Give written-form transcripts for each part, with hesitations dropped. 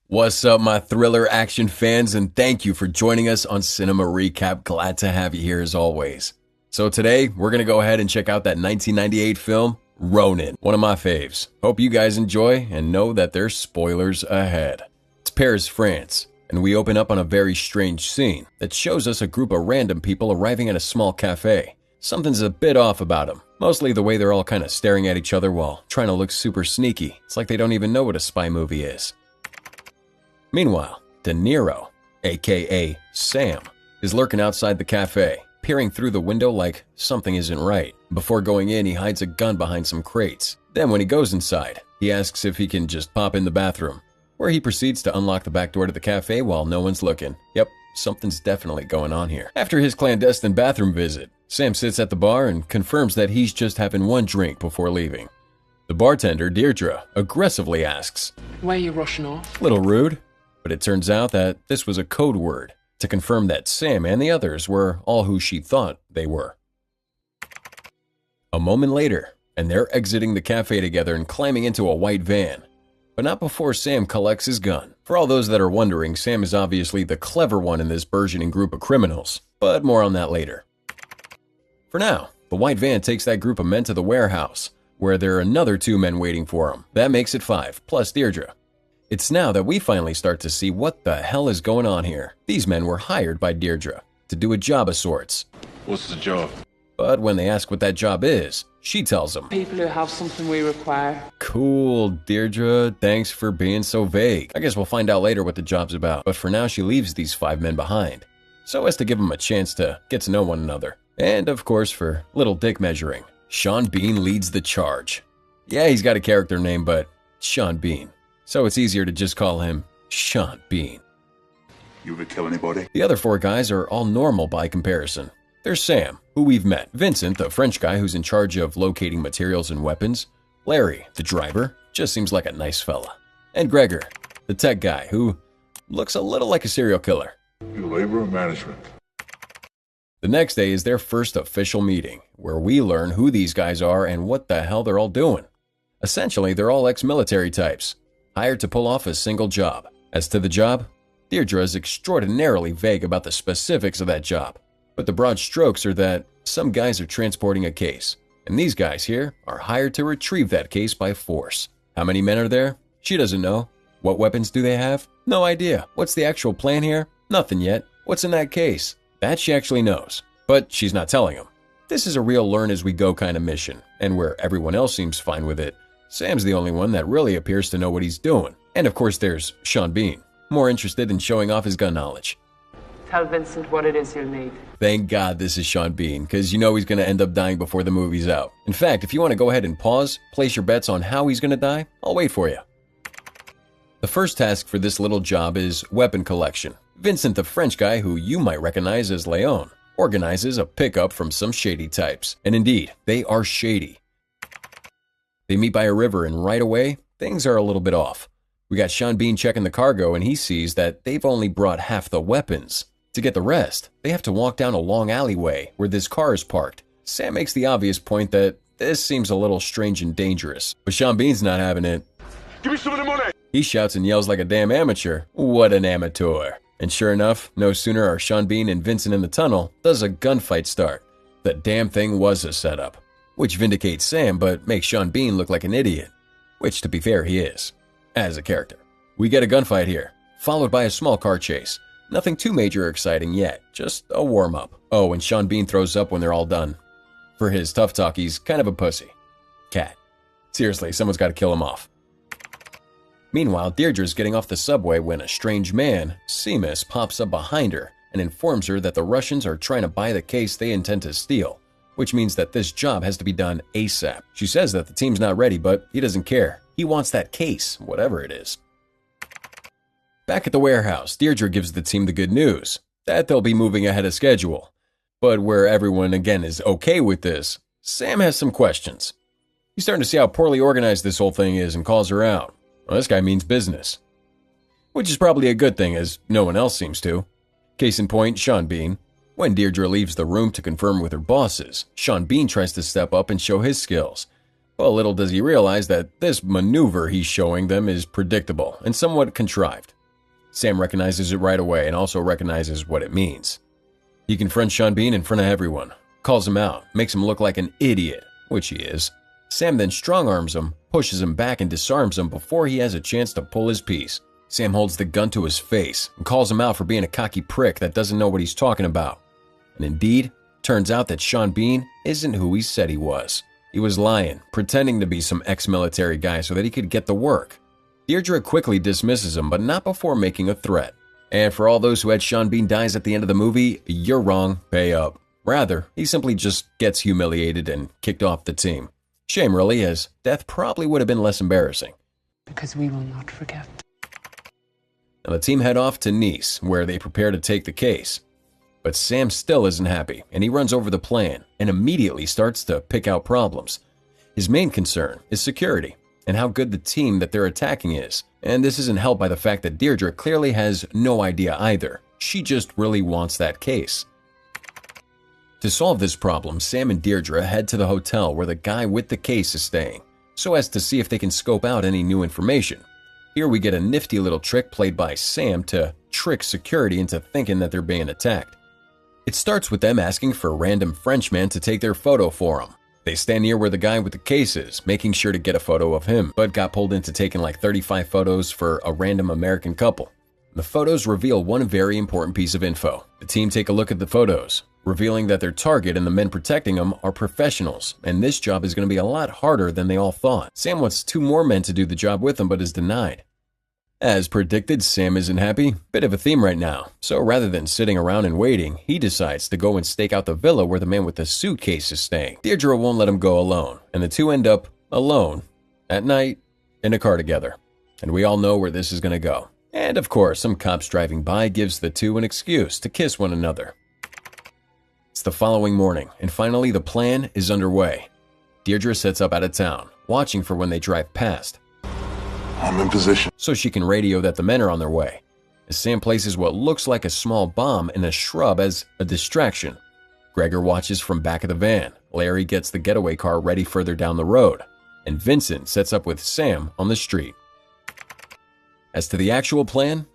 What's up, my thriller action fans, and thank you for joining us on Cinema Recap. Glad to have you here as always. So today, we're going to go ahead and check out that 1998 film, Ronin, one of my faves. Hope you guys enjoy and know that there's spoilers ahead. It's Paris, France, and we open up on a very strange scene that shows us a group of random people arriving at a small cafe. Something's a bit off about them. Mostly the way they're all kind of staring at each other while trying to look super sneaky. It's like they don't even know what a spy movie is. Meanwhile, Niro, aka Sam, is lurking outside the cafe, peering through the window like something isn't right. Before going in, he hides a gun behind some crates. Then when he goes inside, he asks if he can just pop in the bathroom, where he proceeds to unlock the back door to the cafe while no one's looking. Yep, something's definitely going on here. After his clandestine bathroom visit, Sam sits at the bar and confirms that he's just having one drink before leaving. The bartender, Deirdre, aggressively asks, "Why are you rushing off?" Little rude. But it turns out that this was a code word to confirm that Sam and the others were all who she thought they were. A moment later, and they're exiting the cafe together and climbing into a white van. But not before Sam collects his gun. For all those that are wondering, Sam is obviously the clever one in this burgeoning group of criminals, but more on that later. For now, the white van takes that group of men to the warehouse, where there are another 2 men waiting for them. That makes it 5, plus Deirdre. It's now that we finally start to see what the hell is going on here. These men were hired by Deirdre to do a job of sorts. What's the job? But when they ask what that job is, she tells them, People who have something we require. Cool, Deirdre, thanks for being so vague. I guess we'll find out later what the job's about. But for now, she leaves these 5 men behind, so as to give them a chance to get to know one another. And of course, for little dick measuring, Sean Bean leads the charge. Yeah, he's got a character name, but Sean Bean. So it's easier to just call him Sean Bean. You ever kill anybody? The other 4 guys are all normal by comparison. There's Sam, who we've met, Vincent, the French guy who's in charge of locating materials and weapons, Larry, the driver, just seems like a nice fella, and Gregor, the tech guy who looks a little like a serial killer. You labor and management. The next day is their first official meeting, where we learn who these guys are and what the hell they're all doing. Essentially, they're all ex-military types, hired to pull off a single job. As to the job, Deirdre is extraordinarily vague about the specifics of that job, but the broad strokes are that some guys are transporting a case, and these guys here are hired to retrieve that case by force. How many men are there? She doesn't know. What weapons do they have? No idea. What's the actual plan here? Nothing yet. What's in that case? That she actually knows, but she's not telling him. This is a real learn-as-we-go kind of mission, and where everyone else seems fine with it, Sam's the only one that really appears to know what he's doing. And of course there's Sean Bean, more interested in showing off his gun knowledge. Tell Vincent what it is you'll need. Thank God this is Sean Bean, because you know he's going to end up dying before the movie's out. In fact, if you want to go ahead and pause, place your bets on how he's going to die, I'll wait for you. The first task for this little job is weapon collection. Vincent, the French guy who you might recognize as Leon, organizes a pickup from some shady types. And indeed, they are shady. They meet by a river, and right away, things are a little bit off. We got Sean Bean checking the cargo, and he sees that they've only brought half the weapons. To get the rest, they have to walk down a long alleyway where this car is parked. Sam makes the obvious point that this seems a little strange and dangerous, but Sean Bean's not having it. Give me some of the money! He shouts and yells like a damn amateur. What an amateur. And sure enough, no sooner are Sean Bean and Vincent in the tunnel does a gunfight start. The damn thing was a setup, which vindicates Sam but makes Sean Bean look like an idiot, which to be fair he is, as a character. We get a gunfight here, followed by a small car chase. Nothing too major or exciting yet, just a warm-up. Oh, and Sean Bean throws up when they're all done. For his tough talk, he's kind of a pussy. Cat. Seriously, someone's got to kill him off. Meanwhile, Deirdre's getting off the subway when a strange man, Seamus, pops up behind her and informs her that the Russians are trying to buy the case they intend to steal, which means that this job has to be done ASAP. She says that the team's not ready, but he doesn't care. He wants that case, whatever it is. Back at the warehouse, Deirdre gives the team the good news, that they'll be moving ahead of schedule. But where everyone again is okay with this, Sam has some questions. He's starting to see how poorly organized this whole thing is and calls her out. Well, this guy means business. Which is probably a good thing, as no one else seems to. Case in point, Sean Bean. When Deirdre leaves the room to confirm with her bosses, Sean Bean tries to step up and show his skills. Well, little does he realize that this maneuver he's showing them is predictable and somewhat contrived. Sam recognizes it right away and also recognizes what it means. He confronts Sean Bean in front of everyone, calls him out, makes him look like an idiot, which he is. Sam then strong-arms him, pushes him back and disarms him before he has a chance to pull his piece. Sam holds the gun to his face and calls him out for being a cocky prick that doesn't know what he's talking about. And indeed, turns out that Sean Bean isn't who he said he was. He was lying, pretending to be some ex-military guy so that he could get the work. Deirdre quickly dismisses him, but not before making a threat. And for all those who had Sean Bean dies at the end of the movie, you're wrong, pay up. Rather, he simply just gets humiliated and kicked off the team. Shame really, as death probably would have been less embarrassing. Because we will not forget. Now the team head off to Nice, where they prepare to take the case. But Sam still isn't happy, and he runs over the plan and immediately starts to pick out problems. His main concern is security and how good the team that they're attacking is. And this isn't helped by the fact that Deirdre clearly has no idea either. She just really wants that case. To solve this problem, Sam and Deirdre head to the hotel where the guy with the case is staying, so as to see if they can scope out any new information. Here we get a nifty little trick played by Sam to trick security into thinking that they're being attacked. It starts with them asking for a random Frenchman to take their photo for them. They stand near where the guy with the case is, making sure to get a photo of him, but got pulled into taking like 35 photos for a random American couple. The photos reveal one very important piece of info. The team take a look at the photos, revealing that their target and the men protecting them are professionals, and this job is going to be a lot harder than they all thought. Sam wants 2 more men to do the job with him, but is denied. As predicted, Sam isn't happy. Bit of a theme right now. So rather than sitting around and waiting, he decides to go and stake out the villa where the man with the suitcase is staying. Deirdre won't let him go alone, and the two end up alone, at night, in a car together. And we all know where this is going to go. And of course, some cops driving by gives the two an excuse to kiss one another. It's the following morning, and finally the plan is underway. Deirdre sets up out of town, watching for when they drive past. I'm in position. So she can radio that the men are on their way. As Sam places what looks like a small bomb in a shrub as a distraction. Gregor watches from back of the van. Larry gets the getaway car ready further down the road. And Vincent sets up with Sam on the street. As to the actual plan,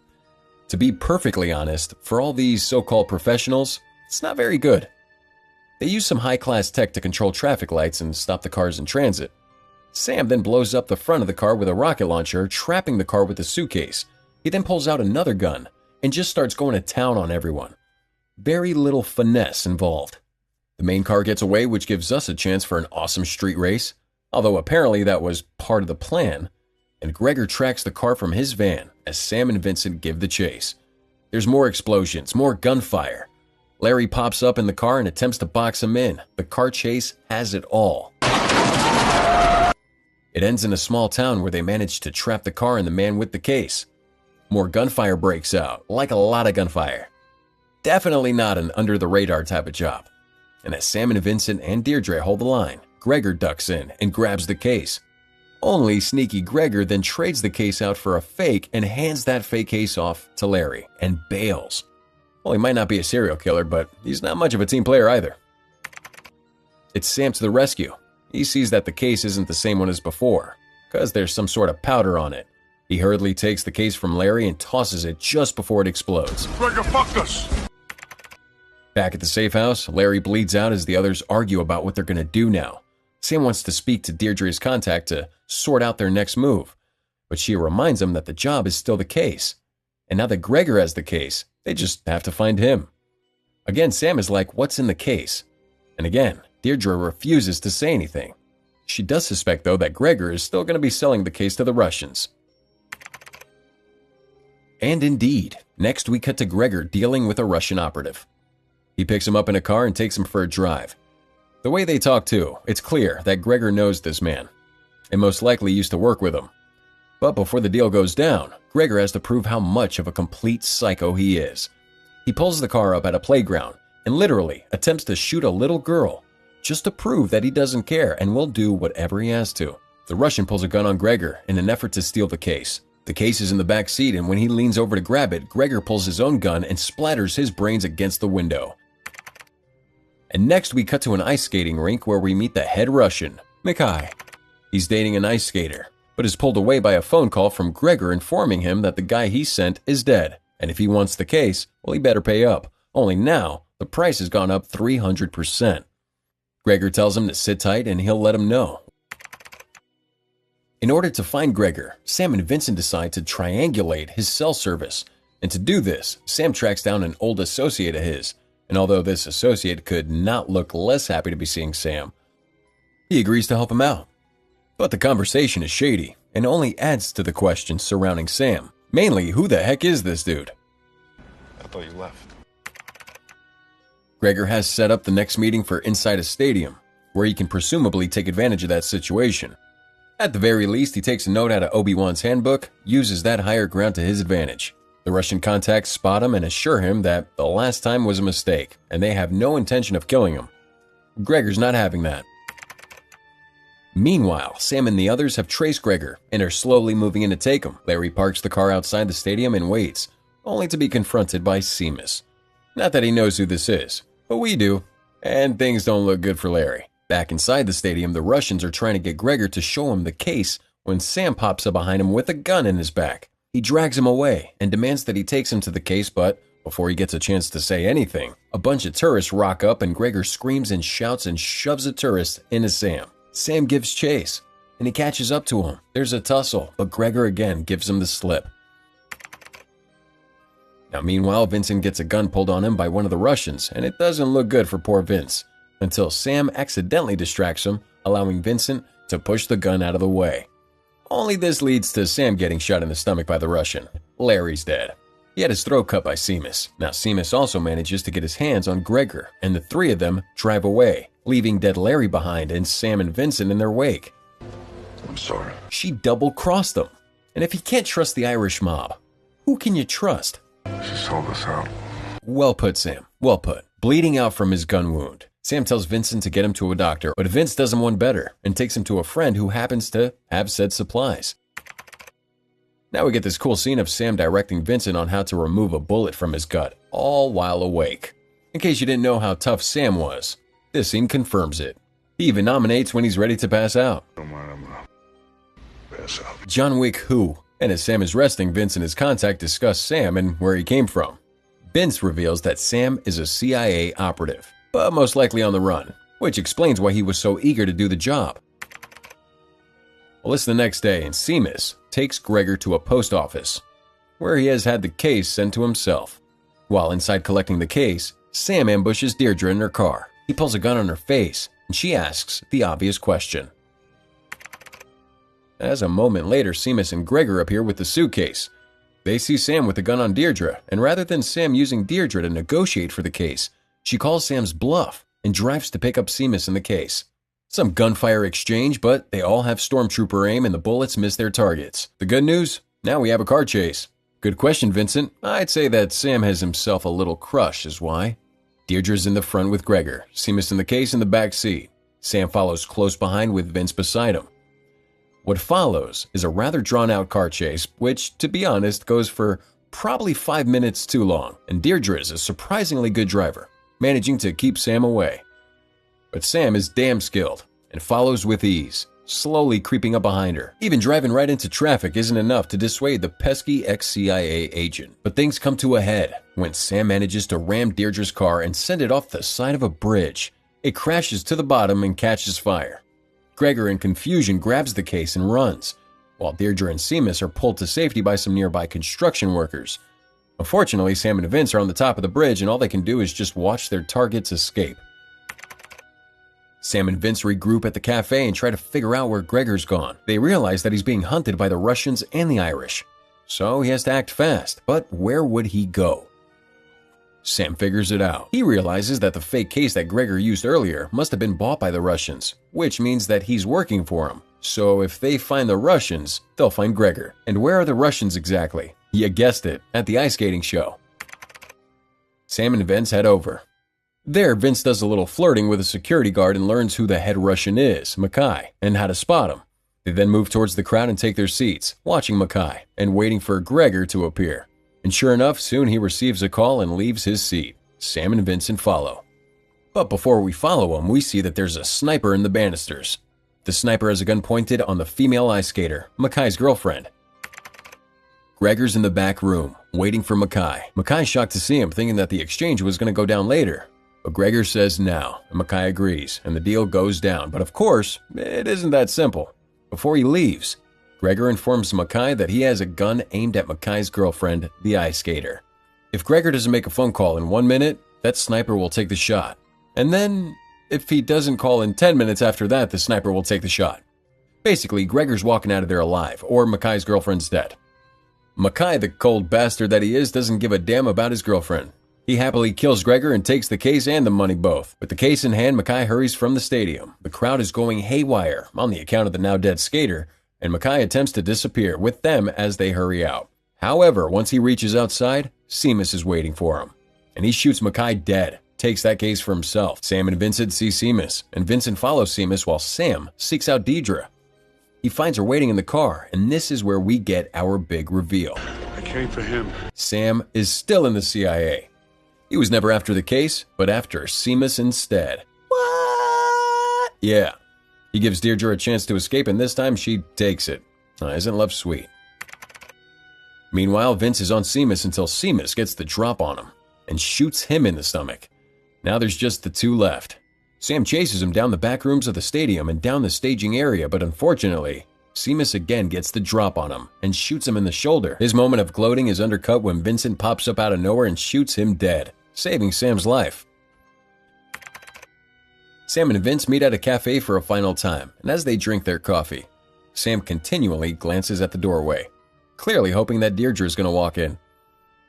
to be perfectly honest, for all these so-called professionals, it's not very good. They use some high-class tech to control traffic lights and stop the cars in transit. Sam then blows up the front of the car with a rocket launcher, trapping the car with the suitcase. He then pulls out another gun and just starts going to town on everyone. Very little finesse involved. The main car gets away, which gives us a chance for an awesome street race, although apparently that was part of the plan. And Gregor tracks the car from his van as Sam and Vincent give the chase. There's more explosions, more gunfire. Larry pops up in the car and attempts to box him in. The car chase has it all. It ends in a small town where they manage to trap the car and the man with the case. More gunfire breaks out, like a lot of gunfire. Definitely not an under-the-radar type of job. And as Sam and Vincent and Deirdre hold the line, Gregor ducks in and grabs the case. Only sneaky Gregor then trades the case out for a fake and hands that fake case off to Larry and bails. Well, he might not be a serial killer, but he's not much of a team player either. It's Sam to the rescue. He sees that the case isn't the same one as before, because there's some sort of powder on it. He hurriedly takes the case from Larry and tosses it just before it explodes. Gregor fucked us! Back at the safe house, Larry bleeds out as the others argue about what they're going to do now. Sam wants to speak to Deirdre's contact to sort out their next move, but she reminds him that the job is still the case. And now that Gregor has the case, they just have to find him. Again, Sam is like, what's in the case? And again, Deirdre refuses to say anything. She does suspect, though, that Gregor is still going to be selling the case to the Russians. And indeed, next we cut to Gregor dealing with a Russian operative. He picks him up in a car and takes him for a drive. The way they talk, too, it's clear that Gregor knows this man, and most likely used to work with him. But before the deal goes down, Gregor has to prove how much of a complete psycho he is. He pulls the car up at a playground and literally attempts to shoot a little girl, just to prove that he doesn't care and will do whatever he has to. The Russian pulls a gun on Gregor in an effort to steal the case. The case is in the back seat, and when he leans over to grab it, Gregor pulls his own gun and splatters his brains against the window. And next we cut to an ice skating rink where we meet the head Russian, McElhone. He's dating an ice skater, but is pulled away by a phone call from Gregor informing him that the guy he sent is dead, and if he wants the case, well, he better pay up. Only now, the price has gone up 300%. Gregor tells him to sit tight and he'll let him know. In order to find Gregor, Sam and Vincent decide to triangulate his cell service. And to do this, Sam tracks down an old associate of his, and although this associate could not look less happy to be seeing Sam, he agrees to help him out. But the conversation is shady and only adds to the questions surrounding Sam. Mainly, who the heck is this dude? I thought you left. Gregor has set up the next meeting for inside a stadium, where he can presumably take advantage of that situation. At the very least, he takes a note out of Obi-Wan's handbook, uses that higher ground to his advantage. The Russian contacts spot him and assure him that the last time was a mistake, and they have no intention of killing him. Gregor's not having that. Meanwhile, Sam and the others have traced Gregor and are slowly moving in to take him. Larry parks the car outside the stadium and waits, only to be confronted by Seamus. Not that he knows who this is, but we do, and things don't look good for Larry. Back inside the stadium, the Russians are trying to get Gregor to show him the case when Sam pops up behind him with a gun in his back. He drags him away and demands that he takes him to the case, but before he gets a chance to say anything, a bunch of tourists rock up and Gregor screams and shouts and shoves a tourist into Sam. Sam gives chase, and he catches up to him. There's a tussle, but Gregor again gives him the slip. Now meanwhile, Vincent gets a gun pulled on him by one of the Russians, and it doesn't look good for poor Vince, until Sam accidentally distracts him, allowing Vincent to push the gun out of the way. Only this leads to Sam getting shot in the stomach by the Russian. Larry's dead. He had his throat cut by Seamus. Now Seamus also manages to get his hands on Gregor, and the three of them drive away, leaving dead Larry behind and Sam and Vincent in their wake. I'm sorry. She double-crossed them. And if you can't trust the Irish mob, who can you trust? She sold us out. Well put, Sam. Well put. Bleeding out from his gun wound, Sam tells Vincent to get him to a doctor, but Vince does him one better and takes him to a friend who happens to have said supplies. Now we get this cool scene of Sam directing Vincent on how to remove a bullet from his gut, all while awake. In case you didn't know how tough Sam was, this scene confirms it. He even nominates when he's ready to pass out. Don't mind, I'm gonna pass out. John Wick who? And as Sam is resting, Vince and his contact discuss Sam and where he came from. Vince reveals that Sam is a CIA operative, but most likely on the run, which explains why he was so eager to do the job. Well, it's the next day, and Seamus takes Gregor to a post office, where he has had the case sent to himself. While inside collecting the case, Sam ambushes Deirdre in her car. He pulls a gun on her face, and she asks the obvious question. As a moment later, Seamus and Gregor appear with the suitcase. They see Sam with the gun on Deirdre, and rather than Sam using Deirdre to negotiate for the case, she calls Sam's bluff and drives to pick up Seamus in the case. Some gunfire exchange, but they all have stormtrooper aim and the bullets miss their targets. The good news? Now we have a car chase. Good question, Vincent. I'd say that Sam has himself a little crush is why. Deirdre's in the front with Gregor, Seamus in the case in the back seat. Sam follows close behind with Vince beside him. What follows is a rather drawn-out car chase, which, to be honest, goes for probably 5 minutes too long, and Deirdre is a surprisingly good driver, managing to keep Sam away. But Sam is damn skilled and follows with ease, slowly creeping up behind her. Even driving right into traffic isn't enough to dissuade the pesky ex-CIA agent. But things come to a head when Sam manages to ram Deirdre's car and send it off the side of a bridge. It crashes to the bottom and catches fire. Gregor, in confusion, grabs the case and runs, while Deirdre and Seamus are pulled to safety by some nearby construction workers. Unfortunately, Sam and Vince are on the top of the bridge and all they can do is just watch their targets escape. Sam and Vince regroup at the cafe and try to figure out where Gregor's gone. They realize that he's being hunted by the Russians and the Irish, so he has to act fast, but where would he go? Sam figures it out. He realizes that the fake case that Gregor used earlier must have been bought by the Russians, which means that he's working for them. So if they find the Russians, they'll find Gregor. And where are the Russians exactly? You guessed it, at the ice skating show. Sam and Vince head over. There, Vince does a little flirting with a security guard and learns who the head Russian is, Mackay, and how to spot him. They then move towards the crowd and take their seats, watching Mackay and waiting for Gregor to appear. And sure enough, soon he receives a call and leaves his seat. Sam and Vincent follow. But before we follow him, we see that there's a sniper in the banisters. The sniper has a gun pointed on the female ice skater, Mackay's girlfriend. Gregor's in the back room, waiting for Mackay. Mackay's shocked to see him, thinking that the exchange was going to go down later. But Gregor says now, and Mackay agrees, and the deal goes down. But of course, it isn't that simple. Before he leaves, Gregor informs Mackay that he has a gun aimed at Mackay's girlfriend, the ice skater. If Gregor doesn't make a phone call in 1 minute, that sniper will take the shot. And then, if he doesn't call in 10 minutes after that, the sniper will take the shot. Basically, Gregor's walking out of there alive, or Mackay's girlfriend's dead. Mackay, the cold bastard that he is, doesn't give a damn about his girlfriend. He happily kills Gregor and takes the case and the money both. With the case in hand, Mackay hurries from the stadium. The crowd is going haywire on the account of the now dead skater, and Mackay attempts to disappear with them as they hurry out. However, once he reaches outside, Seamus is waiting for him, and he shoots Mackay dead, takes that case for himself. Sam and Vincent see Seamus, and Vincent follows Seamus while Sam seeks out Deidre. He finds her waiting in the car, and this is where we get our big reveal. I came for him. Sam is still in the CIA. He was never after the case, but after Seamus instead. What? Yeah. He gives Deirdre a chance to escape, and this time she takes it. Isn't love sweet? Meanwhile, Vince is on Seamus until Seamus gets the drop on him and shoots him in the stomach. Now there's just the two left. Sam chases him down the back rooms of the stadium and down the staging area, but unfortunately, Seamus again gets the drop on him and shoots him in the shoulder. His moment of gloating is undercut when Vincent pops up out of nowhere and shoots him dead, saving Sam's life. Sam and Vince meet at a cafe for a final time, and as they drink their coffee, Sam continually glances at the doorway, clearly hoping that Deirdre is going to walk in.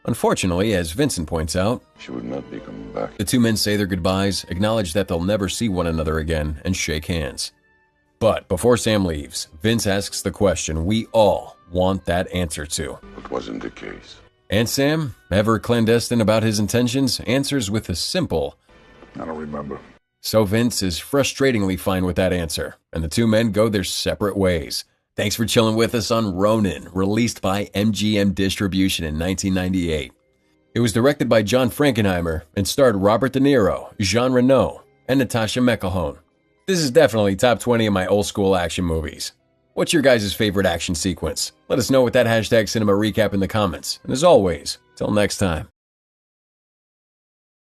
Unfortunately, as Vincent points out, She would not be coming back. the two men say their goodbyes, acknowledge that they'll never see one another again, and shake hands. But before Sam leaves, Vince asks the question we all want that answer to. It wasn't the case. And Sam, ever clandestine about his intentions, answers with a simple, I don't remember. so Vince is frustratingly fine with that answer, and the two men go their separate ways. Thanks for chilling with us on Ronin, released by MGM Distribution in 1998. It was directed by John Frankenheimer and starred Robert De Niro, Jean Reno, and Natascha McElhone. This is definitely top 20 of my old school action movies. What's your guys' favorite action sequence? Let us know with that hashtag Cinema Recap in the comments. And as always, till next time.